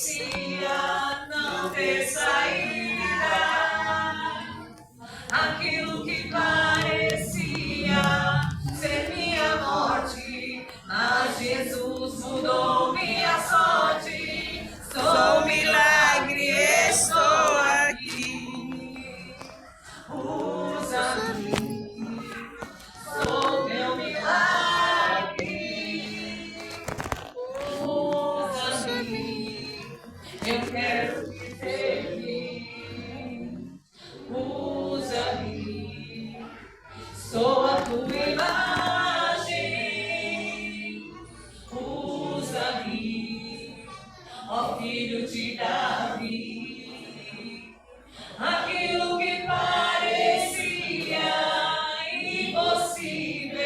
parecia não ter saída, aquilo que parecia ser minha morte, mas Jesus mudou minha sorte. Sou milagre, estou aqui. Usa-me, sou meu milagre. Usa-me, eu quero te servir. Usa-me, sou a tua imagem. Usa-me, ó filho de Davi. Aquilo que parecia impossível,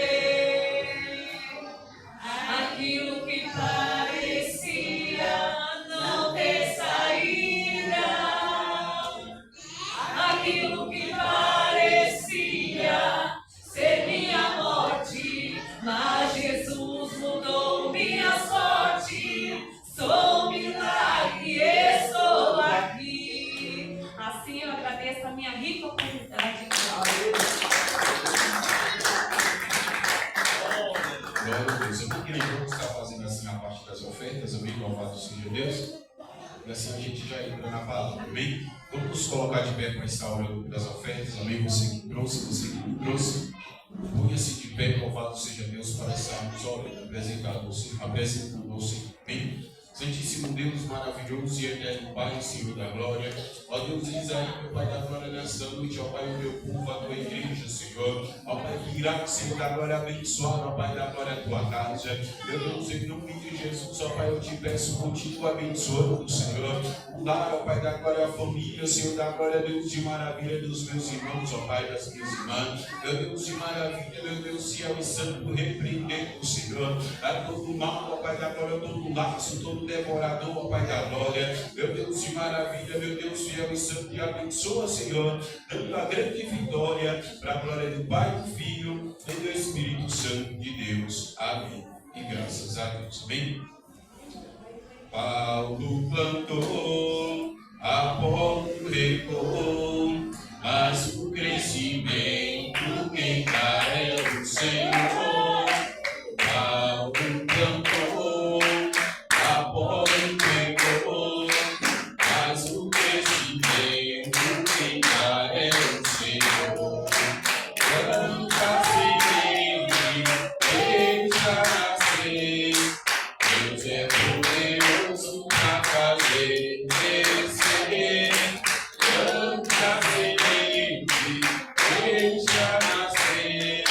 aquilo que parecia não ter saída, aquilo que parecia ser minha morte, mas Jesus mudou minha sorte. Sou milagre, estou aqui. Assim eu agradeço a minha rica oportunidade. Glória a Deus. Eu queria estar fazendo assim a parte das ofertas, amém? Louvado seja Deus. E assim a gente já entra na palavra, amém? Vamos nos colocar de pé para estar orando das ofertas, amém? Você que trouxe, você que me trouxe. Ponha-se de pé, louvado seja Deus, para estarmos orando, apresentando você, amém? Santíssimo Deus maravilhoso e eterno Pai, Senhor da glória, ó Deus Isaías, meu Pai da glória nessa noite, ó Pai, o meu povo, a tua igreja, Senhor, ó Pai, que irá, Senhor da glória, abençoar, ó Pai da glória, a tua casa, meu Deus, em nome de Jesus, ó Pai, eu te peço, continua abençoando, Senhor, o lar, ó Pai da glória, a família, Senhor da glória, Deus de maravilha dos meus irmãos, ó Pai, das minhas irmãs, meu Deus de maravilha, meu Deus fiel e santo, repreendendo, Senhor, a todo mal, ó Pai da glória, todo laço, todo devorador, ó Pai da glória, meu Deus de maravilha, meu Deus fiel e santo, e abençoa, Senhor, dando a grande vitória para a glória do Pai, do Filho e do Espírito Santo de Deus. Amém. E graças a Deus. Amém. Paulo plantou, Apolo regou, mas o crescimento quem dá é o Senhor. Paulo plantou, Apolo regou, mas o crescimento quem dá é o Senhor. Planta semente, deixa nascer, Deus é poderoso para fazer crescer. Planta semente, deixa nascer,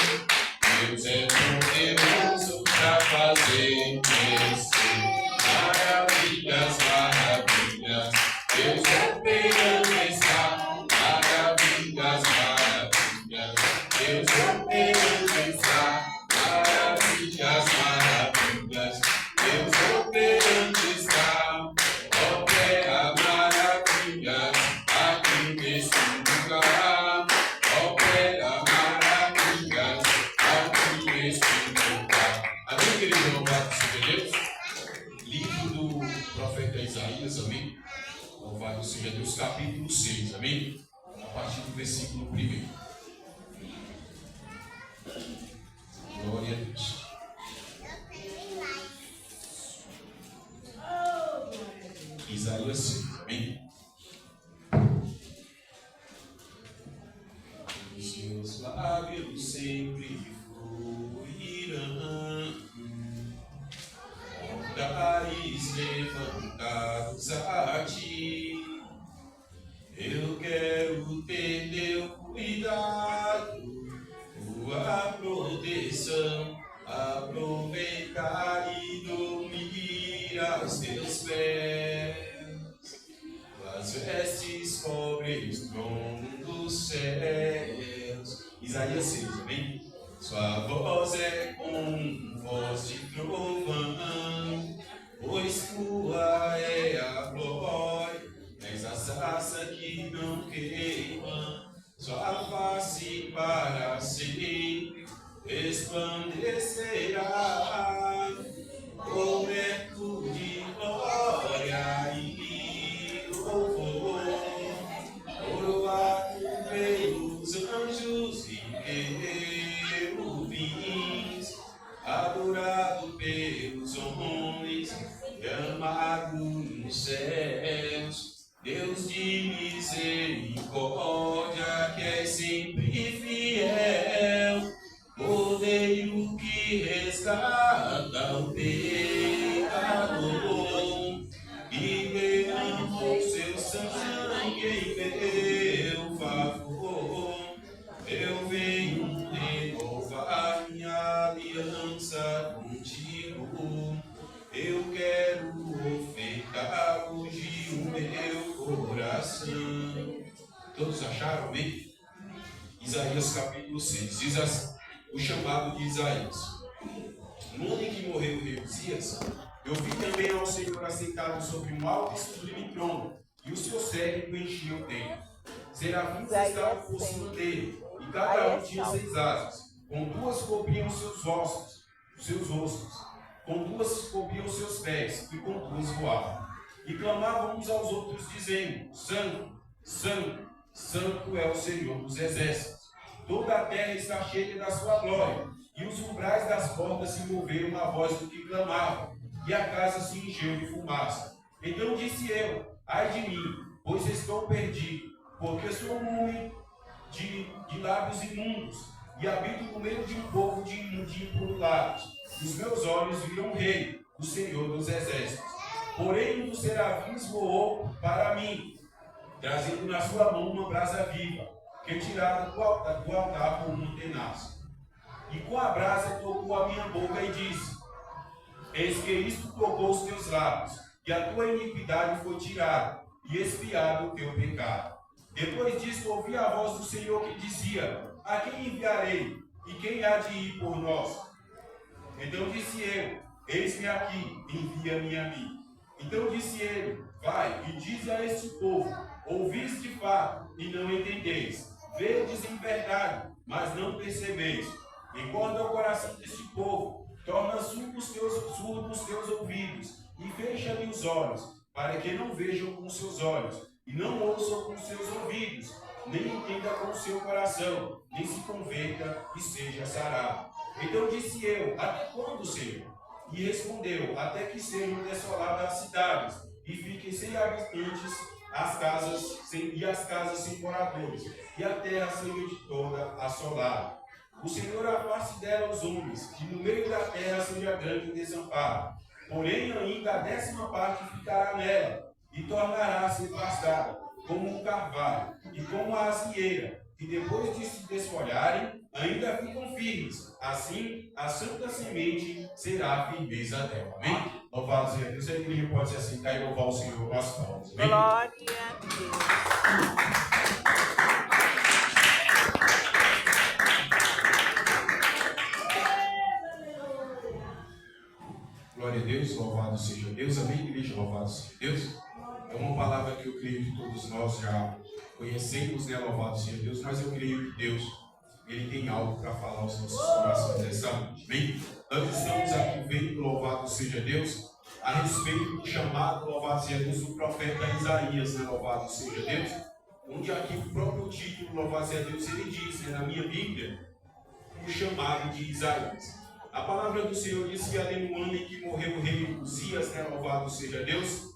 Deus é poderoso para fazer crescer. Maravilhas, maravilhas, Deus operando está. Maravilhas, maravilhas, Deus operando está. Maravilhas, maravilhas, Deus operando está. Opera maravilhas aqui neste lugar. Opera maravilhas aqui neste lugar. Amém, querido? Louvado seja Deus. Livro do profeta Isaías, amém? Louvado seja Deus, capítulo 6, amém? A partir do versículo 1. Glória a Deus. Isaías 6, amém? Os seus lábios sempre fluirão, altares levantados a ti. Eu quero ter teu cuidado, tua proteção, aproveitar e dormir aos teus pés. As vestes cobrem o trono dos céus. Isaías 6, amém? Sua voz é como voz de trovão, pois tua é a glória, és a sarça que não queima, sua face para sempre resplandecerá, coberto de glória e misericórdia que é sempre fiel, cordeiro que resgata o pecador, e derramou seu sangue em meu favor. Eu venho renovar minha aliança contigo. Eu quero ofertar hoje o meu coração. Todos acharam, amém? Isaías capítulo 6 diz assim, o chamado de Isaías. No ano em que morreu o rei Uzias, eu vi também ao Senhor assentado sobre um alto e sublime trono, e o seu séquito enchia o templo. Serafins estavam por cima dele, e cada um tinha 6 asas. Com 2 cobriam seus rostos, com 2 cobriam seus pés, e com 2 voavam. E clamavam uns aos outros, dizendo: Santo, Santo, Santo é o Senhor dos exércitos. Toda a terra está cheia da sua glória, e os umbrais das portas se moveram na voz do que clamavam, e a casa se encheu de fumaça. Então disse eu: ai de mim, pois estou perdido, porque sou um homem de lábios imundos, e habito no meio de um povo de impuros lábios. Os meus olhos viram o Rei, o Senhor dos exércitos. Porém um dos serafins voou para mim, trazendo na sua mão uma brasa viva, que tirada do altar por um tenaz. E com a brasa tocou a minha boca e disse: eis que isto tocou os teus lábios, e a tua iniquidade foi tirada, e expiado o teu pecado. Depois disso ouvi a voz do Senhor que dizia: a quem enviarei? E quem há de ir por nós? Então disse eu: eis-me aqui, envia-me a mim. Então disse ele: vai e dize a este povo: ouvis de fato e não entendeis, vedes em verdade, mas não percebeis. Encorda o coração deste povo, torna surdos os teus ouvidos, e fecha-lhe os olhos, para que não vejam com seus olhos, e não ouçam com seus ouvidos, nem entenda com o seu coração, nem se converta e seja sarado. Então disse eu: até quando, Senhor? E respondeu: até que sejam desoladas as cidades, e fiquem sem habitantes as casas sem moradores, e a terra seja de toda assolada. O Senhor afaste dela os homens, que no meio da terra seja grande o desamparo. Porém ainda a 10ª parte ficará nela, e tornará a ser pastada, como um carvalho, e como a azieira, que depois de se desfolharem, ainda ficam firmes. Assim, a santa semente será a firmeza dela. Amém? Louvado seja Deus. A igreja pode se assentar e louvar o Senhor com as palmas. Amém? Glória a Deus. Glória a Deus, louvado seja Deus. Amém, igreja? Louvado seja Deus. É uma palavra que eu creio que todos nós já conhecemos, né? Louvado seja Deus. Mas eu creio que Deus, Ele tem algo para falar aos nossos corações nessa noite. Amém? Nós estamos aqui vendo, louvado seja Deus, a respeito do chamado, louvado seja Deus, do profeta Isaías, né? Louvado seja Deus. Onde aqui o próprio título, louvado seja Deus, ele diz, né, na minha Bíblia, o chamado de Isaías. A palavra do Senhor diz que ali no ano em que morreu o rei Uzias, né, louvado seja Deus,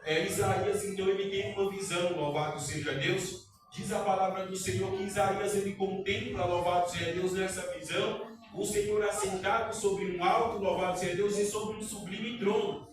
Isaías, então, ele tem uma visão, louvado seja Deus. Diz a palavra do Senhor que Isaías, ele contempla, louvado seja Deus, nessa visão, o Senhor assentado sobre um alto, louvado seja Deus, e sobre um sublime trono.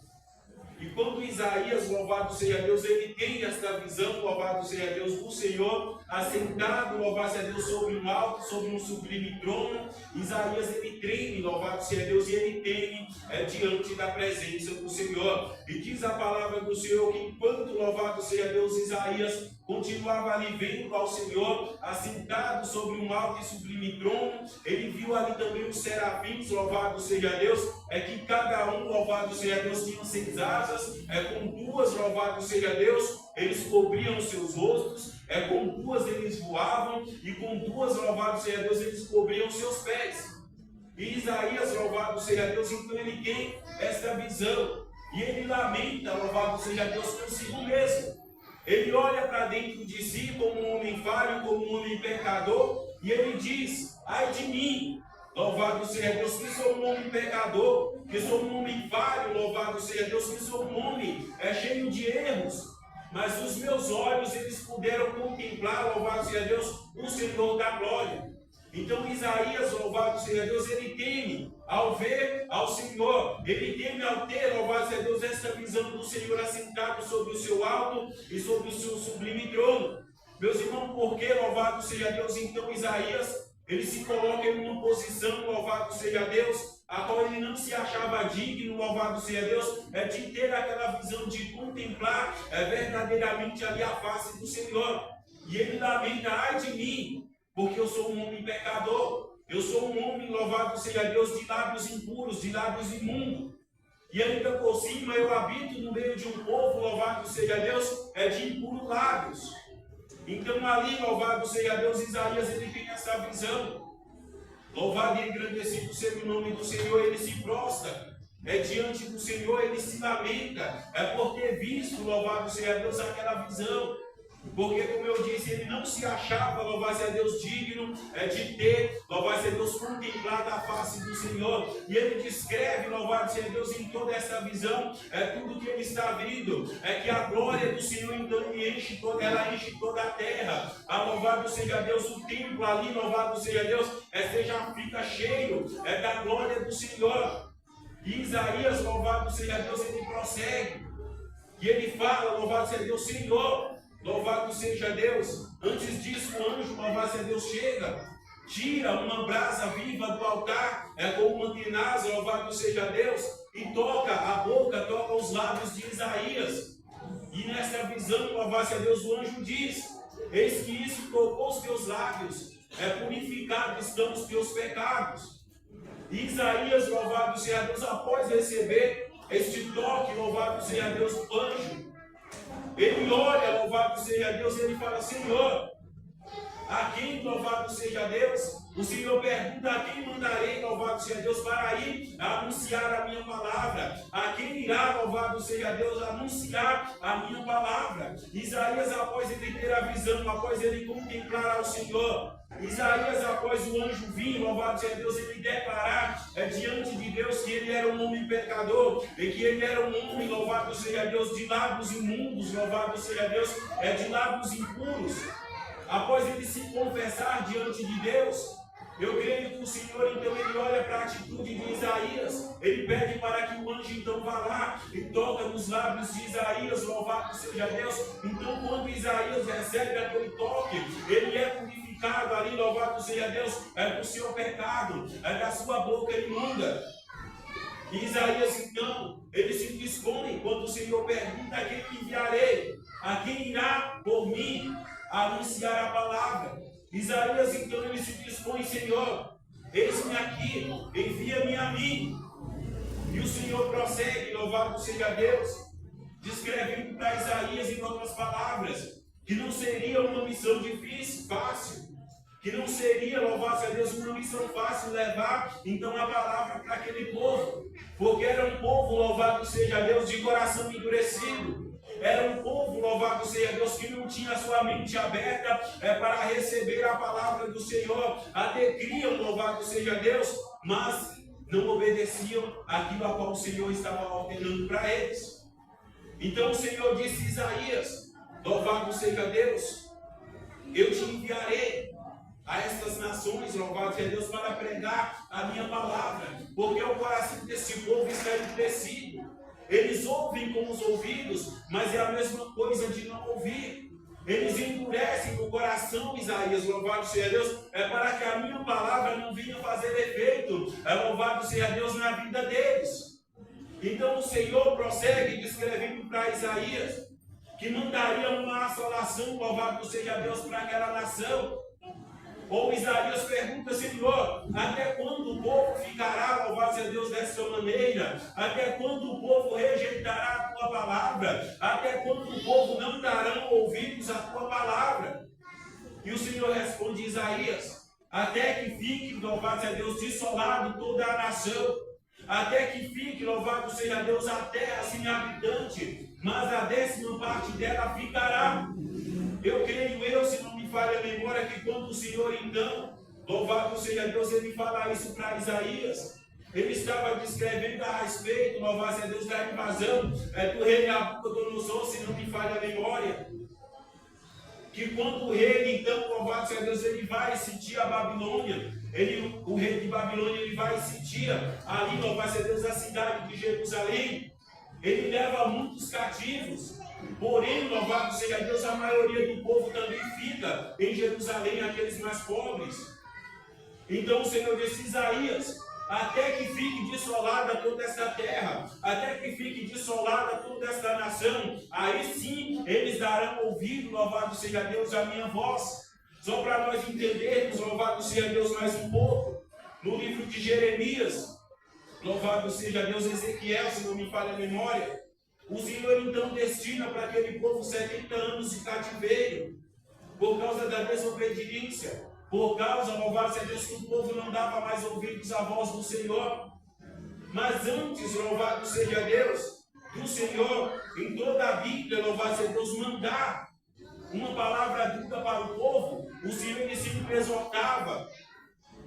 E quando Isaías, louvado seja Deus, ele tem esta visão, louvado seja Deus, do Senhor assentado, louvado seja Deus, sobre um alto, sobre um sublime trono, Isaías, ele treme, louvado seja Deus, e ele teme diante da presença do Senhor. E diz a palavra do Senhor que enquanto, louvado seja Deus, Isaías continuava ali vendo ao Senhor assentado sobre um alto e sublime trono, ele viu ali também os serafins, louvado seja Deus, que cada um, louvado seja Deus, tinha 6 asas, com 2, louvado seja Deus, eles cobriam os seus rostos, com 2 eles voavam, e com 2, louvado seja Deus, eles cobriam os seus pés. E Isaías, louvado seja Deus, então ele tem esta visão, e ele lamenta, louvado seja Deus, consigo mesmo. Ele olha para dentro de si como um homem falho, como um homem pecador, e ele diz: ai de mim, louvado seja Deus, que sou um homem pecador, que sou um homem falho, louvado seja Deus, que sou um homem cheio de erros. mas os meus olhos eles puderam contemplar, louvado seja Deus, o Senhor da glória. Então Isaías, louvado seja Deus, ele teme ao ver ao Senhor, ele teme ao ter, louvado seja Deus, essa visão do Senhor assentado sobre o seu alto e sobre o seu sublime trono. Meus irmãos, porque, louvado seja Deus, então Isaías, ele se coloca em uma posição, louvado seja Deus, a qual ele não se achava digno, louvado seja Deus, de ter aquela visão de contemplar verdadeiramente ali a face do Senhor. E ele lamenta, ai de mim, porque eu sou um homem pecador, eu sou um homem, louvado seja Deus, de lábios impuros, de lábios imundos. E ainda por cima eu habito no meio de um povo, louvado seja Deus, de impuros lábios. Então ali, louvado seja Deus, Isaías ele tem essa visão. Louvado e engrandecido seja o nome do Senhor, ele se prostra diante do Senhor, ele se lamenta por ter visto, louvado seja Deus, aquela visão. Porque, como eu disse, ele não se achava, louvado seja Deus, digno de ter, louvado seja Deus, contemplado a face do Senhor. E ele descreve, louvado seja Deus, em toda essa visão, tudo que ele está vendo, que a glória do Senhor, então, ela enche toda a terra. Louvado seja Deus, o templo ali, louvado seja Deus, fica cheio da glória do Senhor. E Isaías, louvado seja Deus, ele prossegue. E ele fala, louvado seja Deus, Senhor, louvado seja Deus. Antes disso, o anjo, louvado seja Deus, chega, tira uma brasa viva do altar, com uma tenaz, louvado seja Deus, e toca a boca, toca os lábios de Isaías. E nessa visão, louvado seja Deus, o anjo diz: eis que isso tocou os teus lábios, purificados estão os teus pecados. E Isaías, louvado seja Deus, após receber este toque, louvado seja Deus, do anjo, ele olha, louvado seja Deus, e ele fala: Senhor, a quem, louvado seja Deus? O Senhor pergunta: a quem mandarei, louvado seja Deus, para ir anunciar a minha palavra? A quem irá, louvado seja Deus, anunciar a minha palavra? Isaías, após ele ter a visão, após ele contemplar ao Senhor, Isaías, após o anjo vir, louvado seja Deus, ele declarar diante de Deus que ele era um homem pecador, e que ele era um homem, louvado seja Deus, de lábios imundos, louvado seja Deus, de lábios impuros. Após ele se confessar diante de Deus, eu creio que o Senhor, então, ele olha para a atitude de Isaías, ele pede para que o anjo, então, vá lá e toca nos lábios de Isaías, louvado seja Deus. Então, quando Isaías recebe aquele toque, ele é purificado ali, louvado seja Deus, do seu pecado, da sua boca imunda. E Isaías, então, ele se dispõe, quando o Senhor pergunta: a quem enviarei? A quem irá por mim anunciar a palavra? Isaías, então, ele se dispõe: Senhor, eis-me aqui, envia-me a mim. E o Senhor prossegue, louvado seja Deus, descrevendo para Isaías, em outras palavras, que não seria uma missão difícil, fácil, que não seria, louvado seja Deus, uma missão fácil levar, então, a palavra para aquele povo, porque era um povo, louvado seja Deus, de coração endurecido. Era um povo, louvado seja Deus, que não tinha a sua mente aberta para receber a palavra do Senhor. Até criam, louvado seja Deus, mas não obedeciam aquilo a qual o Senhor estava ordenando para eles. Então o Senhor disse a Isaías: louvado seja Deus, eu te enviarei a estas nações, louvado seja Deus, para pregar a minha palavra, porque o coração desse povo está endurecido. Eles ouvem com os ouvidos, mas é a mesma coisa de não ouvir. Eles endurecem no coração, Isaías, louvado seja Deus, para que a minha palavra não venha fazer efeito, louvado seja Deus, na vida deles. Então o Senhor prossegue descrevendo para Isaías que mandaria uma assolação, louvado seja Deus, para aquela nação. Ou Isaías pergunta: Senhor, até quando o povo ficará, louvado seja Deus, dessa maneira? Até quando o povo rejeitará a tua palavra? Até quando o povo não darão ouvidos à tua palavra? E o Senhor responde a Isaías: até que fique, louvado seja Deus, desolado toda a nação. Até que fique, louvado seja Deus, a terra sem habitante, mas a 10ª parte dela ficará. Eu creio, se não me falha a memória, que quando o Senhor, então, louvado seja Deus, ele fala isso para Isaías, ele estava descrevendo a respeito, louvado a Deus, da invasão do rei Nabucodonosor, se não me falha a memória. Que quando o rei, então, louvado seja Deus, ele vai sentir a Babilônia, o rei de Babilônia, ele vai sentir ali, louvado seja Deus, a cidade de Jerusalém, ele leva muitos cativos, porém, louvado seja Deus, a maioria do povo também fica em Jerusalém, aqueles mais pobres. Então o Senhor disse, Isaías, até que fique desolada toda esta terra, até que fique desolada toda esta nação, aí sim eles darão ouvido, louvado seja Deus, a minha voz. Só para nós entendermos, louvado seja Deus, mais um pouco, no livro de Jeremias, louvado seja Deus, Ezequiel, se não me falha a memória, o Senhor então destina para aquele povo 70 anos de cativeiro, por causa da desobediência. Por causa, louvado seja Deus, que o povo não dava mais ouvidos à voz do Senhor. Mas antes, louvado seja Deus, do Senhor, em toda a Bíblia, louvado seja Deus, mandar uma palavra dura para o povo, o Senhor ele sempre exortava.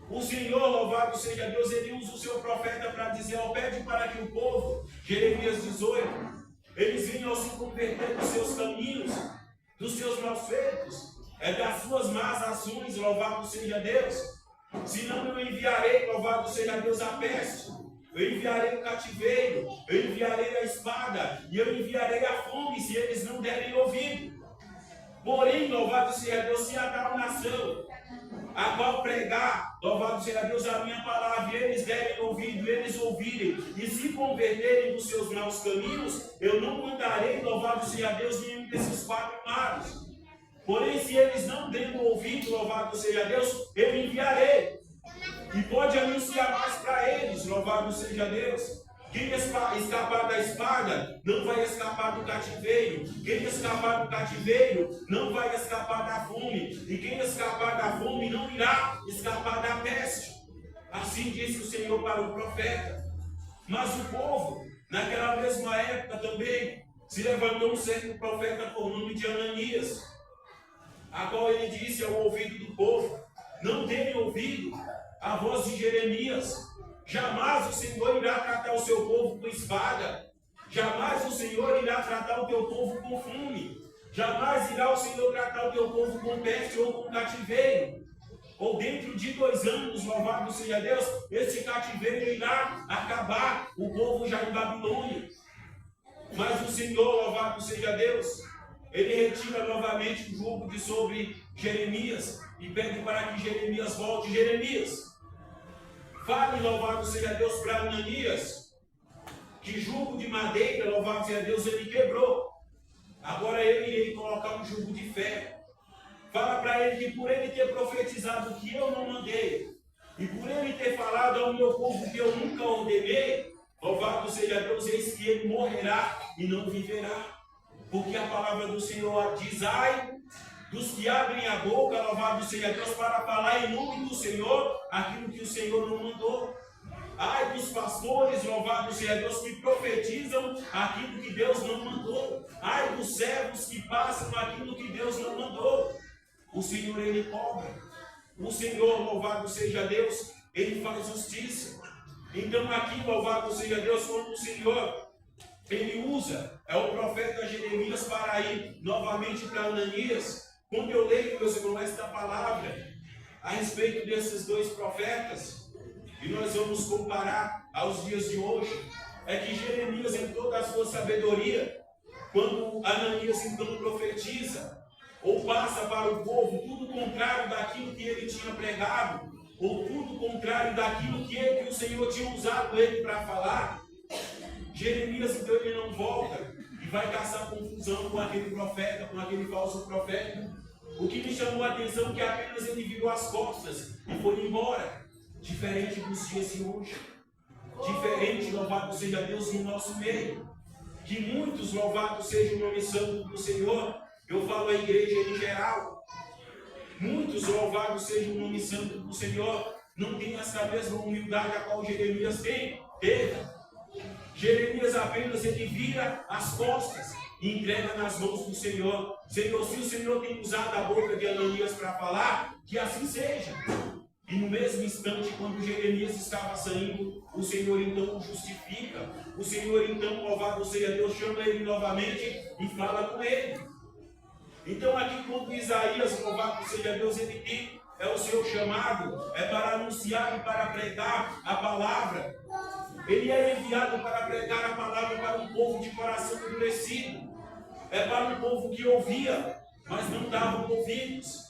O Senhor, louvado seja Deus, ele usa o seu profeta para dizer, pede para que o povo, Jeremias 18, eles venham se converter dos seus caminhos, dos seus maus feitos, das suas más ações, louvado seja Deus. Senão eu enviarei, louvado seja Deus, a peste, eu enviarei o cativeiro, eu enviarei a espada, e eu enviarei a fome, se eles não derem ouvido. Porém, louvado seja Deus, se há tal nação, a qual pregar, louvado seja Deus, a minha palavra, e eles derem ouvido, eles ouvirem, e se converterem dos seus maus caminhos, eu não mandarei, louvado seja Deus, nenhum desses 4 mares. Porém, se eles não derem ouvido, louvado seja Deus, eu enviarei. E pode anunciar mais para eles, louvado seja Deus. Quem escapar da espada, não vai escapar do cativeiro. Quem escapar do cativeiro, não vai escapar da fome. E quem escapar da fome, não irá escapar da peste. Assim disse o Senhor para o profeta. Mas o povo, naquela mesma época também, se levantou um certo profeta por nome de Ananias, a qual ele disse ao ouvido do povo, não terem ouvido a voz de Jeremias, jamais o Senhor irá tratar o seu povo com espada, jamais o Senhor irá tratar o teu povo com fome, jamais irá o Senhor tratar o teu povo com peste ou com cativeiro, ou dentro de 2 anos, louvado seja Deus, esse cativeiro irá acabar, o povo já em Babilônia. Mas o Senhor, louvado seja Deus, ele retira novamente o jugo de sobre Jeremias e pede para que Jeremias volte. Jeremias, fale, louvado seja Deus, para Ananias, que jugo de madeira, louvado seja Deus, ele quebrou. Agora eu irei colocar um jugo de ferro. Fala para ele que por ele ter profetizado que eu não mandei, e por ele ter falado ao meu povo que eu nunca ordenei, louvado seja Deus, eis que ele morrerá e não viverá. Porque a palavra do Senhor diz, ai dos que abrem a boca, louvado seja Deus, para falar em nome do Senhor aquilo que o Senhor não mandou. Ai dos pastores, louvado seja Deus, que profetizam aquilo que Deus não mandou. Ai dos servos que passam aquilo que Deus não mandou. O Senhor, ele cobra. O Senhor, louvado seja Deus, ele faz justiça. Então aqui, louvado seja Deus, quando o Senhor, ele usa o profeta Jeremias para ir novamente para Ananias. Quando eu leio, meus irmãos, esta palavra a respeito desses 2 profetas, e nós vamos comparar aos dias de hoje, é que Jeremias, em toda a sua sabedoria, quando Ananias então profetiza, ou passa para o povo tudo contrário daquilo que ele tinha pregado, ou tudo contrário daquilo que o Senhor tinha usado ele para falar, Jeremias então ele não volta e vai caçar confusão com aquele profeta, com aquele falso profeta. O que me chamou a atenção é que apenas ele virou as costas e foi embora. Diferente dos dias de hoje. Diferente, louvado seja Deus, no nosso meio. Que muitos, louvado seja o nome santo do Senhor, eu falo a igreja em geral. Muitos, louvado seja o nome santo do Senhor, não tem essa mesma humildade a qual Jeremias teve. Jeremias apenas ele vira as costas e entrega nas mãos do Senhor. Senhor, se o Senhor tem usado a boca de Ananias para falar, que assim seja. E no mesmo instante, quando Jeremias estava saindo, o Senhor então o justifica. O Senhor então, louvado seja Deus, chama ele novamente e fala com ele. Então aqui quando Isaías, louvado seja Deus, ele tem o seu chamado, é para anunciar e para pregar a palavra. Ele é enviado para pregar a palavra para um povo de coração endurecido. É para um povo que ouvia, mas não dava ouvidos.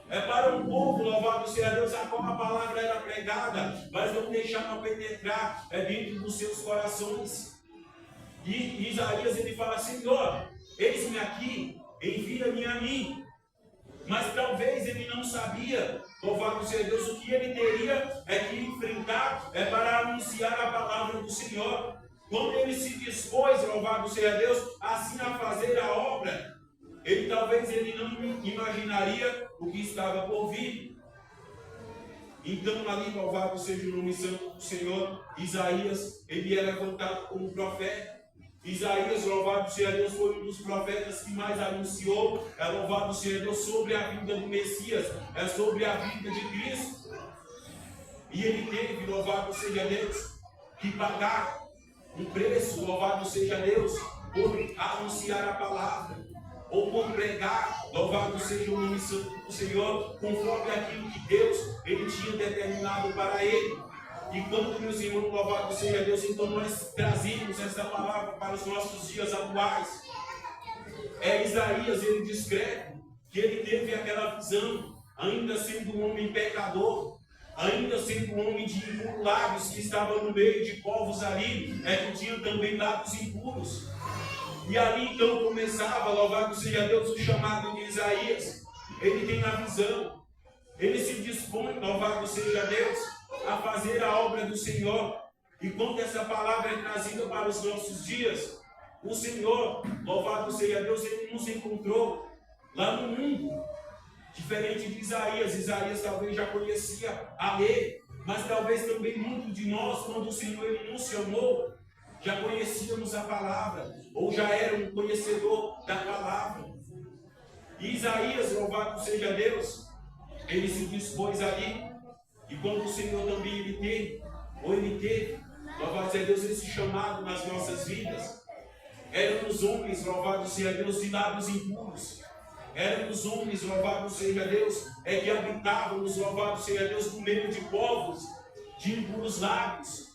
É para um povo, louvado seja Deus, a qual a palavra era pregada, mas não deixava penetrar dentro dos seus corações. E Isaías ele fala: Senhor, eis-me aqui, envia-me a mim. Mas talvez ele não sabia, louvado seja Deus, o que ele teria que enfrentar para anunciar a palavra do Senhor. Quando ele se dispôs, louvado seja Deus, assim a fazer a obra, talvez ele não imaginaria o que estava por vir. Então ali, louvado seja o nome santo do Senhor, Isaías, ele é levantado como profeta. Isaías, louvado seja Deus, foi um dos profetas que mais anunciou, louvado seja Deus, sobre a vinda do Messias, sobre a vinda de Cristo. E ele teve, louvado seja Deus, que pagar um preço, louvado seja Deus, por anunciar a palavra, ou por pregar, louvado seja o nome santo do Senhor, conforme aquilo que Deus ele tinha determinado para ele. E quando, meus irmãos, louvado seja Deus, então nós trazemos essa palavra para os nossos dias atuais. Isaías, ele descreve que ele teve aquela visão, ainda sendo um homem pecador, ainda sendo um homem de impuros lábios, que estava no meio de povos ali, que tinham também lábios impuros. E ali então começava, louvado seja Deus, o chamado de Isaías. Ele tem a visão, ele se dispõe, louvado seja Deus, a fazer a obra do Senhor. E quando essa palavra é trazida para os nossos dias, o Senhor, louvado seja Deus, ele nos encontrou lá no mundo. Diferente de Isaías, Isaías talvez já conhecia a lei, mas talvez também muitos de nós, quando o Senhor ele nos chamou, já conhecíamos a palavra, ou já era um conhecedor da palavra. E Isaías, louvado seja Deus, ele se dispôs ali. E quando o Senhor também ele teve, louvado seja Deus, esse chamado nas nossas vidas, eram os homens, louvado seja Deus, de lábios impuros. Eram os homens, louvado seja Deus, que habitávamos, louvado seja Deus, no meio de povos de impuros lábios.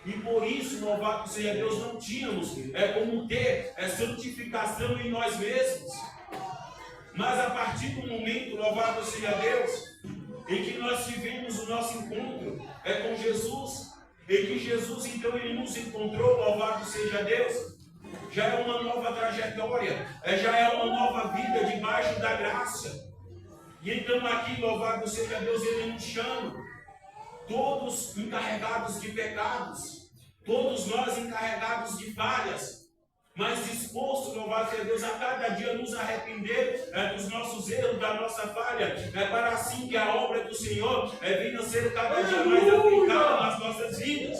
E por isso, louvado seja Deus, não tínhamos como ter santificação em nós mesmos. Mas a partir do momento, louvado seja Deus, em que nós tivemos o nosso encontro com Jesus, em que Jesus então ele nos encontrou, louvado seja Deus, já é uma nova trajetória, já é uma nova vida debaixo da graça. E então aqui, louvado seja Deus, ele nos chama, todos encarregados de pecados, todos nós encarregados de falhas, mas disposto, louvado seja Deus, a cada dia nos arrepender dos nossos erros, da nossa falha, para assim que a obra do Senhor venha a ser cada dia mais aplicada nas nossas vidas.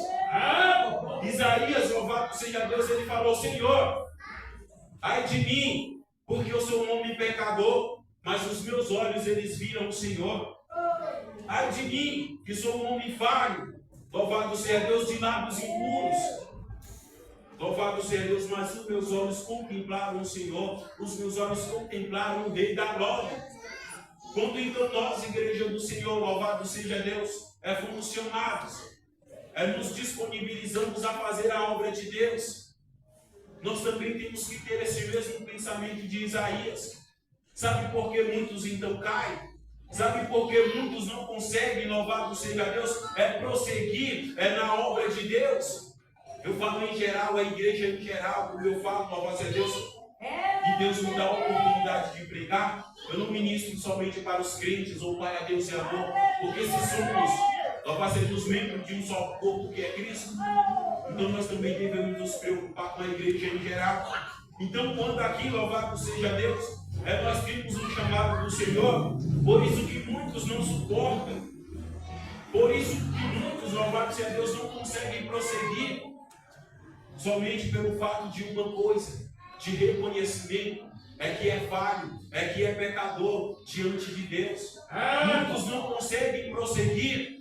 Isaías, louvado seja Deus, ele falou: Senhor, ai de mim, porque eu sou um homem pecador, mas os meus olhos eles viram o Senhor. Ai de mim, que sou um homem falho, louvado seja Deus, de lábios impuros. Louvado seja Deus, mas os meus olhos contemplaram o Senhor, os meus olhos contemplaram o Rei da Glória. Quando então nós, igreja do Senhor, louvado seja Deus, fomos chamados, nos disponibilizamos a fazer a obra de Deus, nós também temos que ter esse mesmo pensamento de Isaías. Sabe por que muitos então caem? Sabe por que muitos não conseguem, louvado seja Deus, prosseguir na obra de Deus? Eu falo em geral, a igreja em geral, como eu falo, louvado seja Deus, e Deus me dá a oportunidade de pregar. Eu não ministro somente para os crentes ou para Deus e amor, porque se somos, louvado seja Deus, membros de um só corpo que é Cristo, então nós também devemos nos preocupar com a igreja em geral. Então, quando aqui, louvado seja Deus, nós temos um chamado do Senhor, por isso que muitos não suportam, por isso que muitos, louvado seja Deus, não conseguem prosseguir, somente pelo fato de uma coisa, de reconhecimento, é que é falho, é que é pecador diante de Deus. Muitos não conseguem prosseguir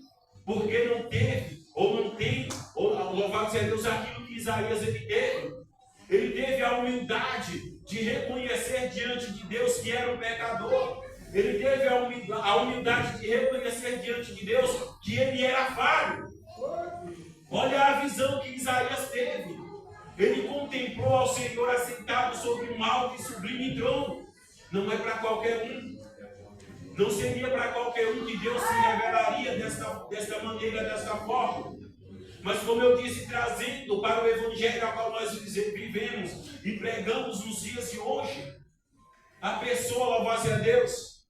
porque não teve, ou não tem, ou louvado seja Deus, aquilo que Isaías ele teve. Ele teve a humildade de reconhecer diante de Deus que era um pecador. Ele teve a humildade de reconhecer diante de Deus que ele era falho. Olha a visão que Isaías teve. Ele contemplou ao Senhor assentado sobre um alto e sublime trono. Não é para qualquer um. Não seria para qualquer um que Deus se revelaria desta maneira, desta forma. Mas como eu disse, trazendo para o Evangelho a qual nós vivemos e pregamos nos dias de hoje, a pessoa, louvado a Deus,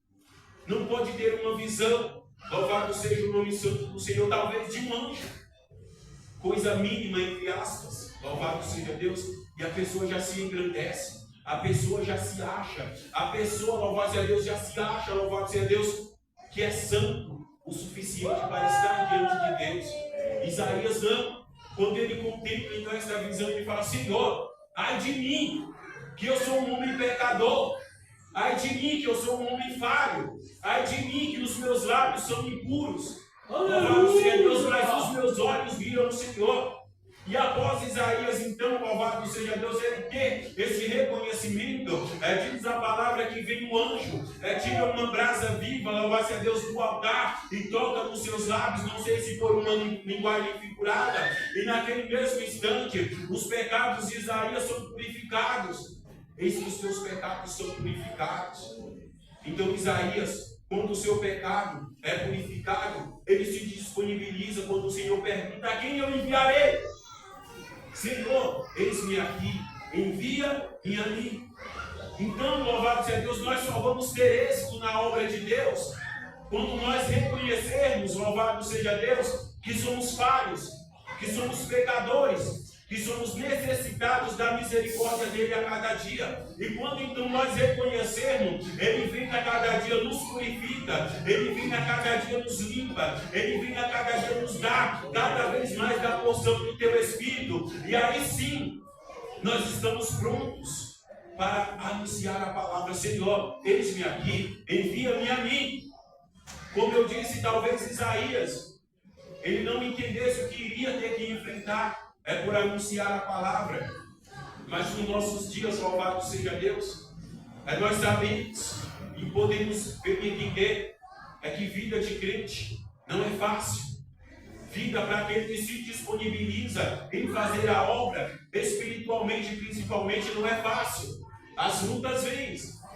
não pode ter uma visão, louvado seja o nome santo do Senhor, talvez de um anjo, coisa mínima, entre aspas, louvado seja Deus, e a pessoa já se engrandece, a pessoa já se acha, a pessoa, louvado seja Deus, já se acha, louvado seja Deus, que é santo o suficiente para estar diante de Deus. Isaías não, quando ele contempla então esta visão, ele fala: Senhor, ai de mim, que eu sou um homem pecador, ai de mim, que eu sou um homem falho, ai de mim, que os meus lábios são impuros. Louvado seja Deus, mas os meus olhos viram o Senhor. E após Isaías, então, louvado seja Deus, ele ter esse reconhecimento, diz a palavra que vem um anjo, tira uma brasa viva, louvado seja Deus, do altar e toca nos seus lábios, não sei se por uma linguagem figurada, e naquele mesmo instante, os pecados de Isaías são purificados. Eis que os seus pecados são purificados. Então Isaías, quando o seu pecado é purificado, ele se disponibiliza quando o Senhor pergunta: a quem eu enviarei? Senhor, eis-me aqui, envia-me a mim. Então, louvado seja Deus, nós só vamos ter êxito na obra de Deus quando nós reconhecermos, louvado seja Deus, que somos falhos, que somos pecadores, que somos necessitados da misericórdia dele a cada dia. E quando então nós reconhecermos, ele vem a cada dia nos purifica, ele vem a cada dia nos limpa, ele vem a cada dia nos dá cada vez mais da porção do teu Espírito. E aí sim, nós estamos prontos para anunciar a palavra: Senhor, eis-me aqui, envia-me a mim. Como eu disse, talvez Isaías, ele não entendesse o que iria ter que enfrentar, por anunciar a palavra. Mas nos nossos dias, louvado seja Deus, nós sabemos e podemos entender que vida de crente não é fácil. Vida para aquele que se disponibiliza em fazer a obra, espiritualmente principalmente, não é fácil. As lutas vêm,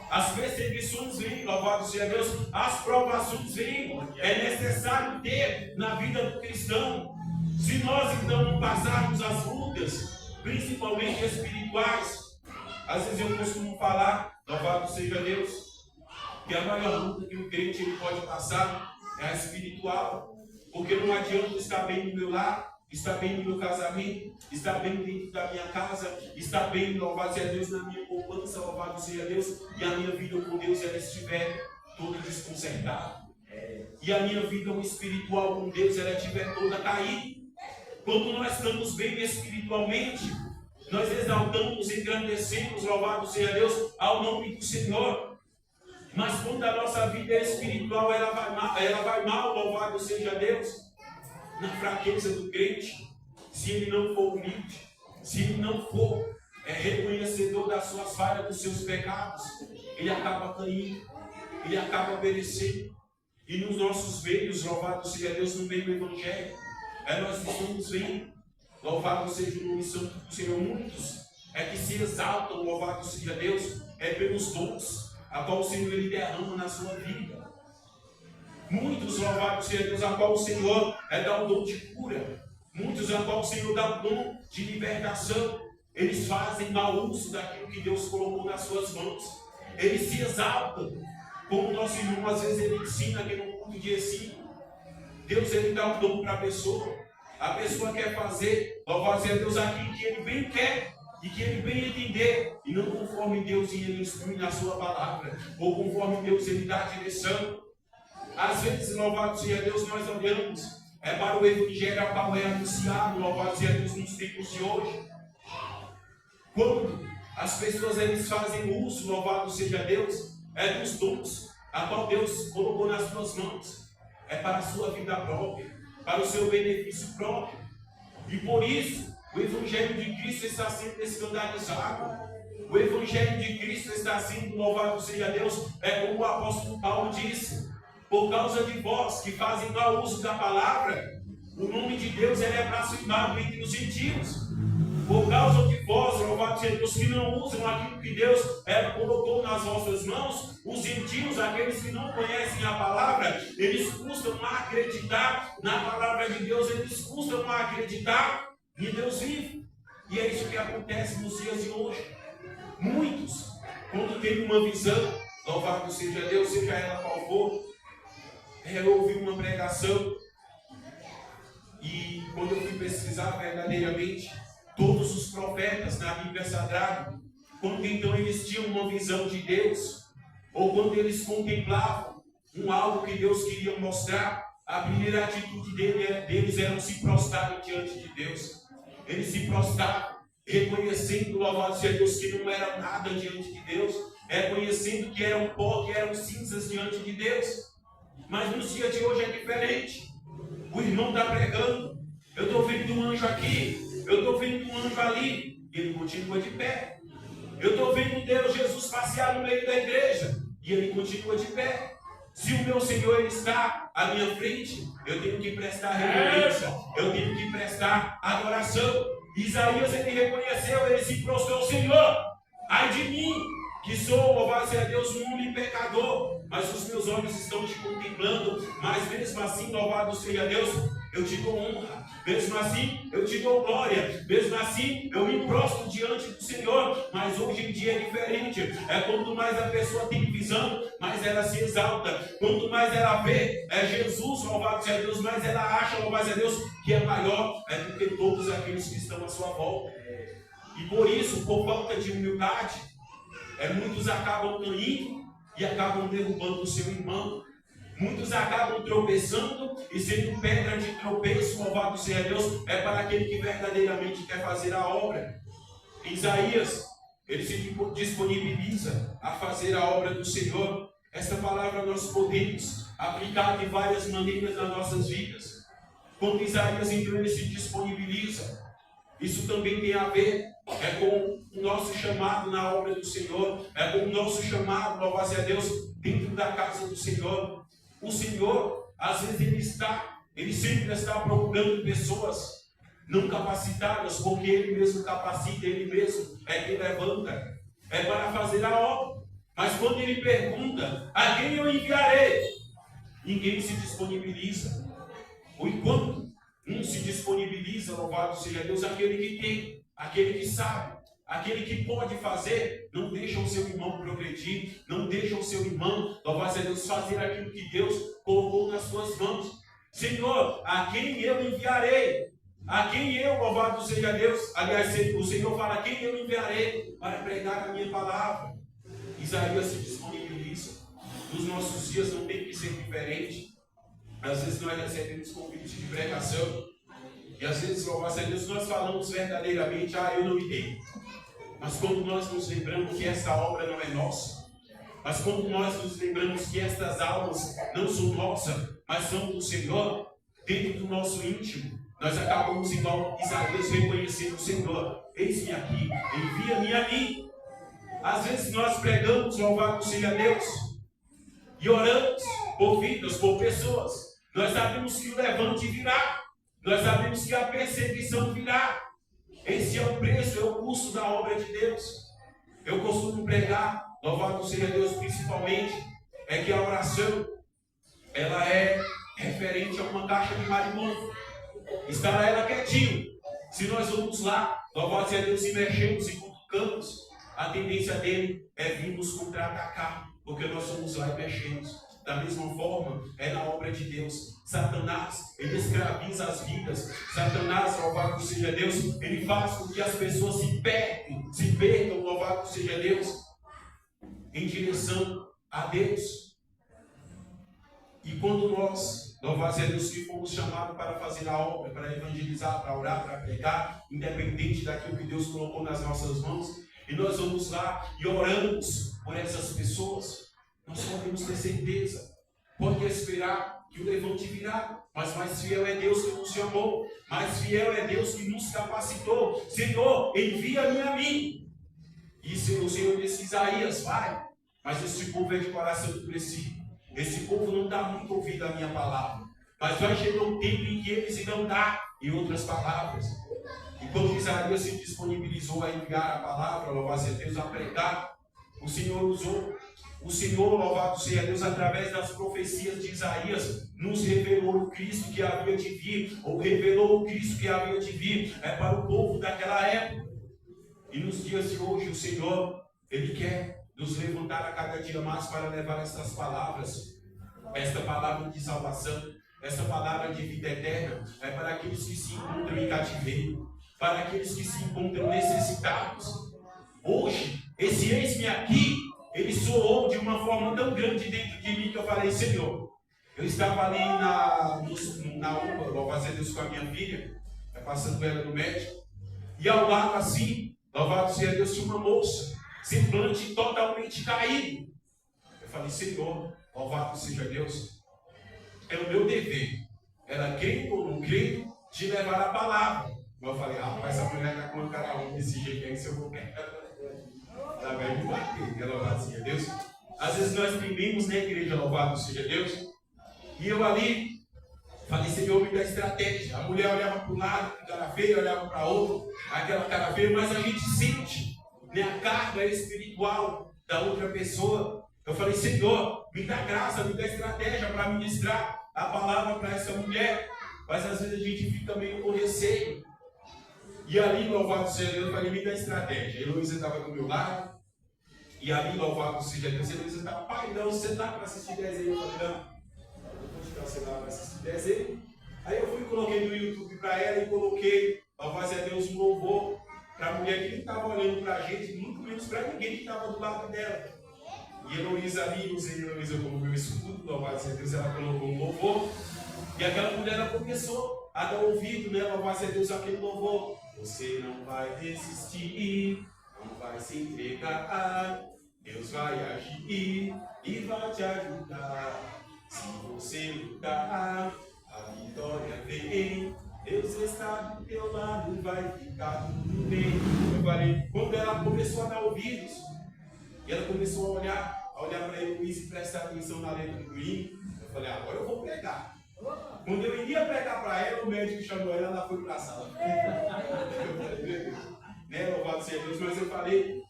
as perseguições vêm, louvado seja Deus, as provações vêm. É necessário ter na vida do cristão. Se nós então não passarmos as lutas, principalmente espirituais, às vezes eu costumo falar, louvado seja Deus, que a maior luta que o crente ele pode passar é a espiritual, porque não adianta estar bem no meu lar, estar bem no meu casamento, estar bem dentro da minha casa, estar bem, louvado seja Deus, na minha poupança, louvado seja Deus, e a minha vida com Deus ela estiver toda desconcertada. E a minha vida espiritual com Deus ela estiver toda caída. Quando nós estamos bem espiritualmente, nós exaltamos, engrandecemos, louvado seja Deus, ao nome do Senhor. Mas quando a nossa vida espiritual ela vai mal, louvado seja Deus, na fraqueza do crente, se ele não for humilde, se ele não for reconhecedor das suas falhas, dos seus pecados, ele acaba caindo, ele acaba perecendo. E nos nossos meios, louvado seja Deus, no meio do Evangelho, nós estamos vendo, louvado seja o nome santo do Senhor, muitos que se exaltam, louvado seja Deus, pelos dons a qual o Senhor ele derrama na sua vida. Muitos, louvado seja Deus, a qual o Senhor dá o dom de cura, muitos a qual o Senhor dá o dom de libertação. Eles fazem mau uso daquilo que Deus colocou nas suas mãos, eles se exaltam, como nosso irmão às vezes ele ensina aqui no culto de ensino. Deus ele dá um dom para a pessoa quer fazer, louvado seja Deus, aquilo que ele bem quer e que ele bem entender, e não conforme Deus ele instrui na sua palavra, ou conforme Deus ele dá a direção. Às vezes, louvado seja Deus, nós olhamos para o Evangelho a qual é anunciado, louvado seja Deus, nos tempos de hoje. Quando As pessoas eles fazem uso, louvado seja Deus, dos dons a qual Deus colocou nas suas mãos. É para a sua vida própria, para o seu benefício próprio. E por isso, o Evangelho de Cristo está sendo escandalizado. O Evangelho de Cristo está sendo, louvado seja Deus, como o apóstolo Paulo disse, por causa de vós que fazem mau uso da palavra, o nome de Deus ele é blasfemado entre os gentios. Por causa de vós, louvado seja Deus, que não usam aquilo que Deus colocou nas vossas mãos, os gentios, aqueles que não conhecem a palavra, eles custam a acreditar na palavra de Deus, eles custam a acreditar em Deus vivo. E é isso que acontece nos dias de hoje. Muitos, quando tem uma visão, louvado seja Deus, seja ela qual for, eu ouvi uma pregação, e quando eu fui pesquisar verdadeiramente, todos os profetas na Bíblia Sagrada, quando então eles tinham uma visão de Deus, ou quando eles contemplavam algo que Deus queria mostrar, a primeira atitude deles era se prostrarem diante de Deus. Eles se prostravam, reconhecendo, louvado seja Deus, que não era nada diante de Deus, reconhecendo que eram pó, que eram cinzas diante de Deus. Mas nos dias de hoje é diferente. O irmão está pregando, eu estou vendo um anjo aqui, eu estou vendo um anjo ali, e ele continua de pé. Eu estou vendo Deus, Jesus passear no meio da igreja, e ele continua de pé. Se o meu Senhor ele está à minha frente, eu tenho que prestar reverência, eu tenho que prestar adoração. Isaías ele reconheceu, ele se prostrou: Senhor, ai de mim, que sou, louvado seja Deus, um homem pecador, mas os meus olhos estão te contemplando, mas mesmo assim, louvado seja Deus, eu te dou honra, mesmo assim eu te dou glória, mesmo assim eu me prostro diante do Senhor. Mas hoje em dia é diferente. Quanto mais a pessoa tem visão, mais ela se exalta. Quanto mais ela vê Jesus, louvado seja Deus, mais ela acha, louvado seja Deus, que é maior do que todos aqueles que estão à sua volta. E por isso, por falta de humildade, muitos acabam caindo e acabam derrubando o seu irmão. Muitos acabam tropeçando e sendo pedra de tropeço, louvado seja Deus, para aquele que verdadeiramente quer fazer a obra. Isaías, ele se disponibiliza a fazer a obra do Senhor. Esta palavra nós podemos aplicar de várias maneiras nas nossas vidas. Quando Isaías então ele se disponibiliza, isso também tem a ver com o nosso chamado na obra do Senhor, com o nosso chamado, louvado seja Deus, dentro da casa do Senhor. O Senhor, às vezes ele sempre está procurando pessoas não capacitadas, porque Ele mesmo capacita, Ele mesmo que levanta, para fazer a obra. Mas quando Ele pergunta: a quem eu enviarei? Ninguém se disponibiliza. Ou enquanto um se disponibiliza, louvado seja Deus, aquele que tem, aquele que sabe, aquele que pode fazer, não deixa o seu irmão progredir, não deixa o seu irmão, louvado seja Deus, fazer aquilo que Deus colocou nas suas mãos. Senhor, a quem eu enviarei? A quem eu, louvado seja Deus, aliás, o Senhor fala: a quem eu enviarei para pregar a minha palavra? Isaías se disponibiliza. Nos nossos dias não tem que ser diferente. Às vezes nós recebemos convites de pregação, e às vezes, louvado seja Deus, nós falamos verdadeiramente: eu não irei. Mas quando nós nos lembramos que essa obra não é nossa, mas quando nós nos lembramos que estas almas não são nossas, mas são do Senhor, dentro do nosso íntimo, nós acabamos igual Isaías reconhecendo o Senhor: eis-me aqui, envia-me a mim. Às vezes nós pregamos, louvado seja Deus, e oramos por vidas, por pessoas. Nós sabemos que o levante virá, nós sabemos que a perseguição virá. Esse é o preço, é o custo da obra de Deus. Eu costumo pregar, louvado seja Deus, principalmente, que a oração, ela é referente a uma caixa de marimbondo. Estará ela quietinho. Se nós vamos lá, louvado seja Deus, e mexemos e cutucamos, a tendência dele é vir nos contra-atacar, porque nós somos lá e mexemos. Da mesma forma, na obra de Deus. Satanás, ele escraviza as vidas. Satanás, louvado seja Deus, ele faz com que as pessoas se percam, louvado seja Deus, em direção a Deus. E quando nós, louvado seja Deus, que fomos chamados para fazer a obra, para evangelizar, para orar, para pregar, independente daquilo que Deus colocou nas nossas mãos, e nós vamos lá e oramos por essas pessoas, nós podemos ter certeza, pode esperar que o levante virá, mas mais fiel é Deus que nos chamou, mais fiel é Deus que nos capacitou. Senhor, envia-me a mim. E o Senhor disse: Isaías, vai, mas esse povo é de coração endurecido, esse povo não dá muito ouvido à minha palavra, mas vai chegar um tempo em que eles irão dar, em outras palavras. E quando Isaías se disponibilizou a enviar a palavra, louvado seja Deus, a pregar, o Senhor usou. O Senhor, louvado seja Deus, através das profecias de Isaías, nos revelou o Cristo que havia de vir, ou revelou o Cristo que havia de vir para o povo daquela época. E nos dias de hoje, o Senhor, Ele quer nos levantar a cada dia mais para levar estas palavras, esta palavra de salvação, esta palavra de vida eterna, para aqueles que se encontram em cativeiro, para aqueles que se encontram necessitados. Hoje, esse eis-me aqui, ele soou de uma forma tão grande dentro de mim que eu falei: Senhor, eu estava ali na UPA, louvado seja Deus, com a minha filha, passando ela no médico, e ao lado assim, louvado seja Deus, tinha uma moça, semblante totalmente caído. Eu falei: Senhor, louvado seja Deus, é o meu dever, ela crendo ou não crendo, de levar a palavra. Eu falei: rapaz, essa mulher está com uma cara ruim desse jeito aí, se eu vou pegar, ela vai me bater, louvado seja Deus. Às vezes nós vivemos na igreja, louvado seja Deus, e eu ali falei: Senhor, me dá estratégia. A mulher olhava para um lado, a cara feia, olhava para outro, aquela cara feia, mas a gente sente, né, a carga espiritual da outra pessoa. Eu falei: Senhor, me dá graça, me dá estratégia para ministrar a palavra para essa mulher. Mas às vezes a gente fica meio com receio. E ali, louvado seja Deus, eu falei: me dá estratégia. A Heloísa estava do meu lado, e ali, louvado seja Deus, a Heloísa estava: pai, não, você está para assistir desenho? Eu falei: não, eu vou tirar o celular para assistir desenho. Aí eu fui e coloquei no YouTube para ela e coloquei, louvado seja Deus, um louvor para a mulher que não estava olhando para a gente, muito menos para ninguém que estava do lado dela. E Heloísa ali, usei Heloísa como meu escudo, louvado seja Deus, ela colocou um louvor, e aquela mulher ela começou a dar ouvido, né, louvado seja Deus, aquele louvor. Você não vai desistir, não vai se entregar, Deus vai agir e vai te ajudar. Se você lutar, a vitória vem, Deus está do teu lado, vai ficar tudo bem. Eu falei, quando ela começou a dar ouvidos, e ela começou a olhar para Heloísa e prestar atenção na letra do hino, eu falei: agora eu vou pregar. Quando eu iria pregar para ela, o médico chamou ela foi para a sala. Né, louvado seja Deus, mas eu falei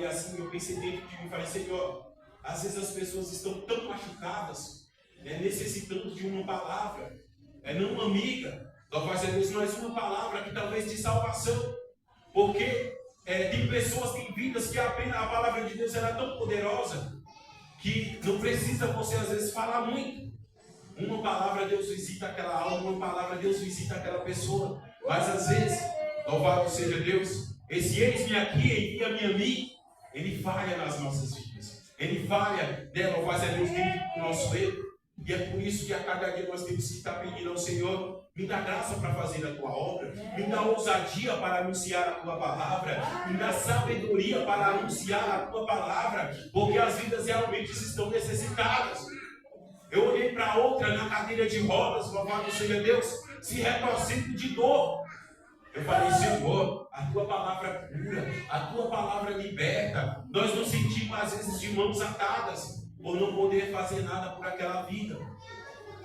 assim, eu pensei dentro de mim, falei: Senhor, às vezes as pessoas estão tão machucadas, necessitando de uma palavra, não uma amiga, louvado seja Deus, mas uma palavra que talvez de salvação, porque tem pessoas, tem vidas que apenas a palavra de Deus era tão poderosa, que não precisa você às vezes falar muito. Uma palavra Deus visita aquela alma, uma palavra Deus visita aquela pessoa. Mas às vezes, louvado seja Deus, esse eis-me aqui, envia-me a mim, ele falha nas nossas vidas. Ele falha, louvado seja Deus, dentro do nosso erro. E é por isso que a cada dia nós temos que estar pedindo ao Senhor: me dá graça para fazer a tua obra, me dá ousadia para anunciar a tua palavra, me dá sabedoria para anunciar a tua palavra, porque as vidas realmente estão necessitadas. Eu olhei para outra na cadeira de rodas, louvado seja Deus, se retorcendo de dor. Eu falei: Senhor, a tua palavra cura, a tua palavra liberta. Nós nos sentimos às vezes de mãos atadas, por não poder fazer nada por aquela vida.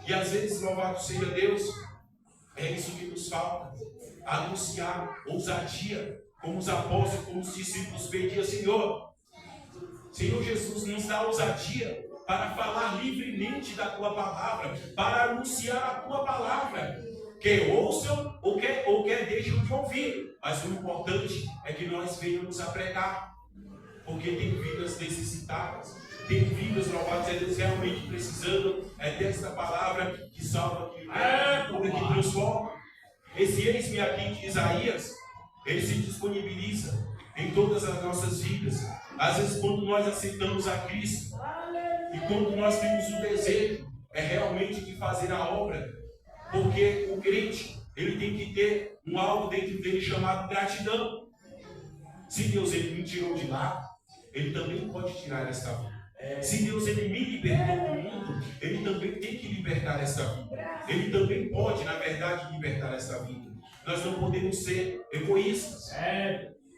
E às vezes, louvado seja Deus, é isso que nos falta. Anunciar ousadia, como os apóstolos, como os discípulos pediam: Senhor Jesus, nos dá ousadia para falar livremente da tua palavra, para anunciar a tua palavra. Quer ouçam ou quer deixem de ouvir, mas o importante é que nós venhamos a pregar, porque tem vidas necessitadas, tem vidas, louvado seja Deus, realmente precisando dessa palavra que salva, que cura, que transforma. Esse eis-me aqui de Isaías, ele se disponibiliza em todas as nossas vidas. Às vezes, quando nós aceitamos a Cristo e quando nós temos o desejo realmente de fazer a obra, porque o crente, ele tem que ter um algo dentro dele chamado gratidão. Se Deus ele me tirou de lá, Ele também pode tirar esta vida. Se Deus ele me libertou do mundo, Ele também tem que libertar esta vida. Ele também pode, na verdade, libertar esta vida. Nós não podemos ser egoístas.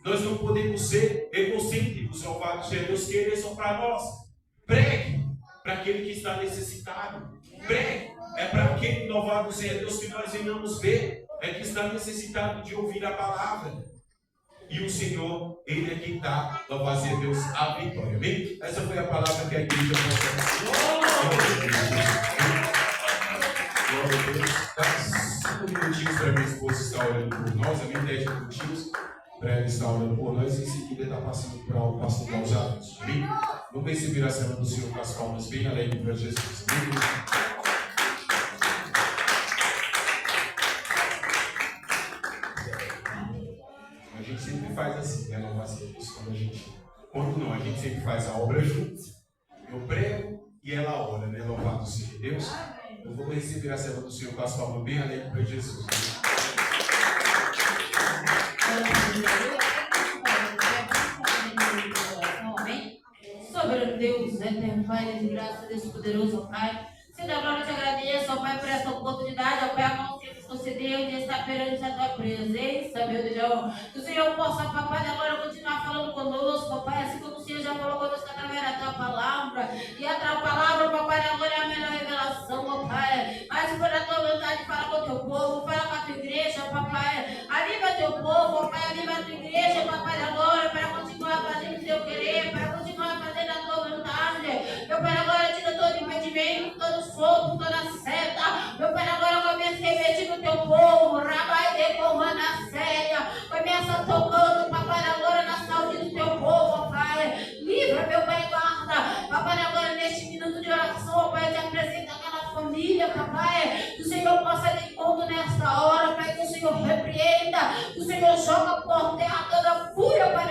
Nós não podemos ser egocêntricos, louvado seja Deus, querer só para nós. Pregue para aquele que está necessitado. Pregue é para aquele, louvado seja Deus, que nós venhamos ver, é que está necessitado de ouvir a palavra. E o Senhor, Ele é quem dá, louvado seja Deus, a vitória. Amém? Essa foi a palavra que a igreja trouxe. Glória a Deus. Dá 5 minutinhos para minha esposa estar orando por nós. Amém? 10 minutinhos para ela estar orando por nós. E em seguida está passando para o pastor Gonçalves. Amém? Vamos receber a cena do Senhor com as palmas bem alegres para Jesus. Amém? A gente sempre faz assim, né? Não vai ser isso quando não, a gente sempre faz a obra juntos. Eu prego e ela ora, né? Louvado seja Deus. Eu vou receber a cena do Senhor com as palmas bem alegres para Jesus. Amém? Soberano Deus, eterno Pai, de graça, Deus poderoso, Pai. Senhor da glória, te agradeço, ó Pai, por essa oportunidade, ó Pai, a mão que nos concedeu de estar perante a tua presença, meu Deus. Que o Senhor possa, Papai da glória, continuar falando conosco, Papai, assim como o Senhor já falou conosco através da tua palavra. E a tua palavra, Papai da glória, é a melhor revelação, ó Pai. Mas se for a tua vontade, fala com o teu povo, fala com a tua igreja, Papai. Aviva teu povo, ó Pai, aviva a tua igreja, Papai da glória, para continuar fazendo o teu querer, para continuar fazendo a tua vontade. Meu Pai da glória, tira todo impedimento, todo fogo, toda seta. Meu Pai, agora começa a repetir no teu povo. Rabai de comanda séria. Começa tocando, Papai, agora na saúde do teu povo, Pai. Livra, meu Pai, guarda. Papai, agora neste minuto de oração, Pai, te apresenta aquela família, Papai. Que o Senhor possa de encontro nesta hora, Pai. Que o Senhor repreenda. Que o Senhor joga por terra toda fúria, Pai.